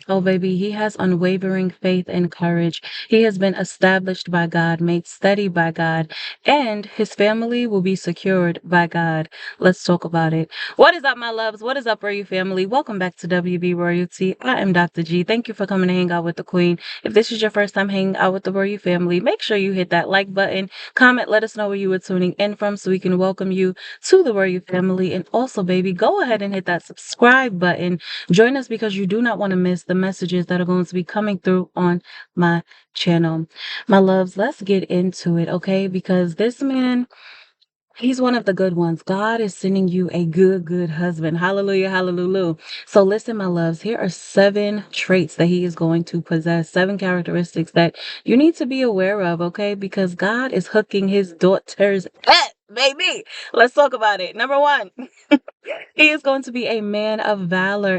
Oh, baby, he has unwavering faith and courage. He has been established by God, made steady by God, and his family will be secured by God. Let's talk about it. What is up, my loves? What is up, Royal family? Welcome back to WB Royalty. I am Dr. G. Thank you for coming to hang out with the Queen. If this is your first time hanging out with the Royal family, make sure you hit that like button, comment, let us know where you were tuning in from so we can welcome you to the Royal family. And also, baby, go ahead and hit that subscribe button. Join us because you do not want to miss the messages that are going to be coming through on my channel. My loves, let's get into it, okay? Because this man, he's one of the good ones. God is sending you a good husband. Hallelujah, hallelujah. So listen, my loves, here are 7 traits that he is going to possess, 7 characteristics that you need to be aware of, okay? Because God is hooking his daughters up, baby. Let's talk about it. Number 1. He is going to be a man of valor,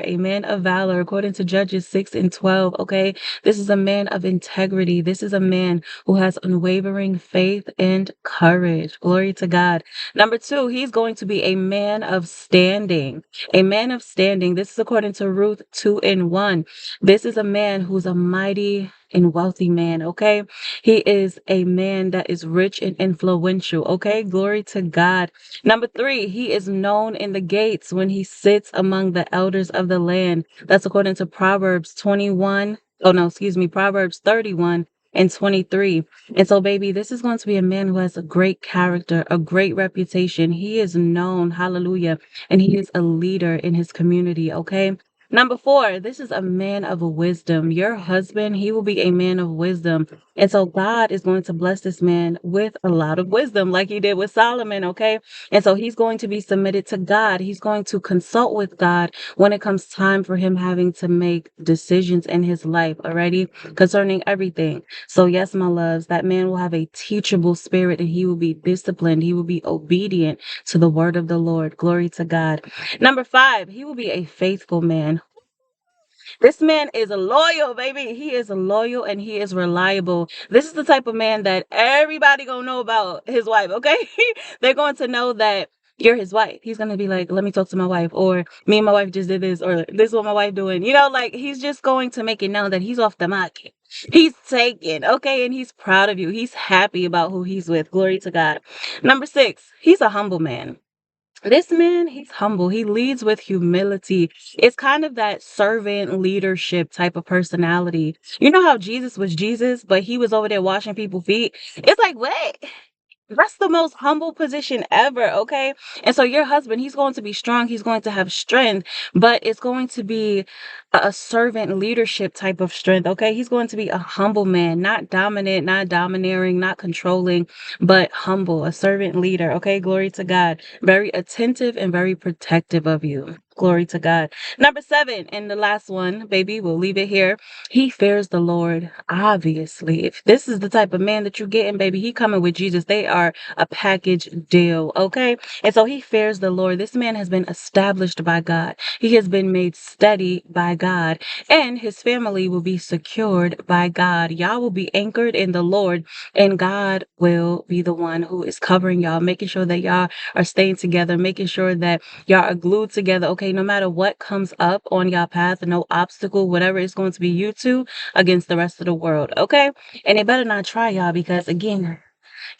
according to Judges 6 and 12. Okay. This is a man of integrity. This is a man who has unwavering faith and courage. Glory to God. Number 2, he's going to be a man of standing. A man of standing. This is according to Ruth 2 and 1. This is a man who's a mighty and wealthy man. Okay. He is a man that is rich and influential. Okay. Glory to God. Number 3, he is known in the gates when he sits among the elders of the land. That's according to Proverbs 21. Oh, no, excuse me, Proverbs 31 and 23. And so, baby, this is going to be a man who has a great character, a great reputation. He is known, hallelujah, and he is a leader in his community, okay? Number 4, this is a man of wisdom. Your husband, he will be a man of wisdom. And so God is going to bless this man with a lot of wisdom, like he did with Solomon, okay? And so he's going to be submitted to God. He's going to consult with God when it comes time for him having to make decisions in his life, alrighty, concerning everything. So, yes, my loves, that man will have a teachable spirit and he will be disciplined. He will be obedient to the word of the Lord. Glory to God. Number 5, he will be a faithful man. This man is loyal, baby. He is loyal and he is reliable. This is the type of man that everybody gonna know about his wife, okay? They're going to know that you're his wife. He's gonna be like, let me talk to my wife, or me and my wife just did this, or this is what my wife doing. You know, like he's just going to make it known that he's off the market. He's taken, okay, and he's proud of you. He's happy about who he's with. Glory to God. Number 6, he's a humble man. This man, he's humble. He leads with humility. It's kind of that servant leadership type of personality. You know how Jesus was Jesus, but he was over there washing people's feet? It's like, what? That's the most humble position ever, okay? And so your husband, he's going to be strong, he's going to have strength, but it's going to be a servant leadership type of strength, okay? He's going to be a humble man, not dominant, not domineering, not controlling, but humble, a servant leader, okay? Glory to God. Very attentive and very protective of you. Glory to God. Number 7, and the last one, baby, we'll leave it here. He fears the Lord, obviously. If this is the type of man that you're getting, baby, he coming with Jesus. They are a package deal, okay? And so he fears the Lord. This man has been established by God. He has been made steady by God, and his family will be secured by God. Y'all will be anchored in the Lord, and God will be the one who is covering y'all, making sure that y'all are staying together, making sure that y'all are glued together, okay? No matter what comes up on y'all path, no obstacle, whatever it's going to be you two against the rest of the world, okay? And they better not try y'all because, again,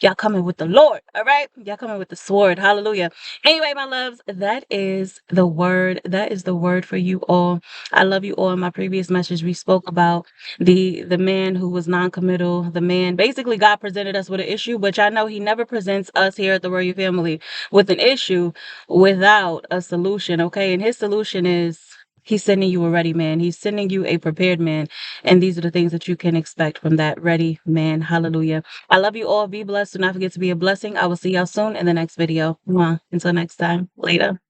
y'all coming with the Lord, all right? Y'all coming with the sword. Hallelujah. Anyway, my loves, that is the word. That is the word for you all. I love you all. In my previous message, we spoke about the man who was non-committal. The man, basically, God presented us with an issue, which I know he never presents us here at the Royal Family with an issue without a solution, okay? And his solution is he's sending you a ready man. He's sending you a prepared man. And these are the things that you can expect from that ready man. Hallelujah. I love you all. Be blessed. Do not forget to be a blessing. I will see y'all soon in the next video. Mwah. Until next time. Later.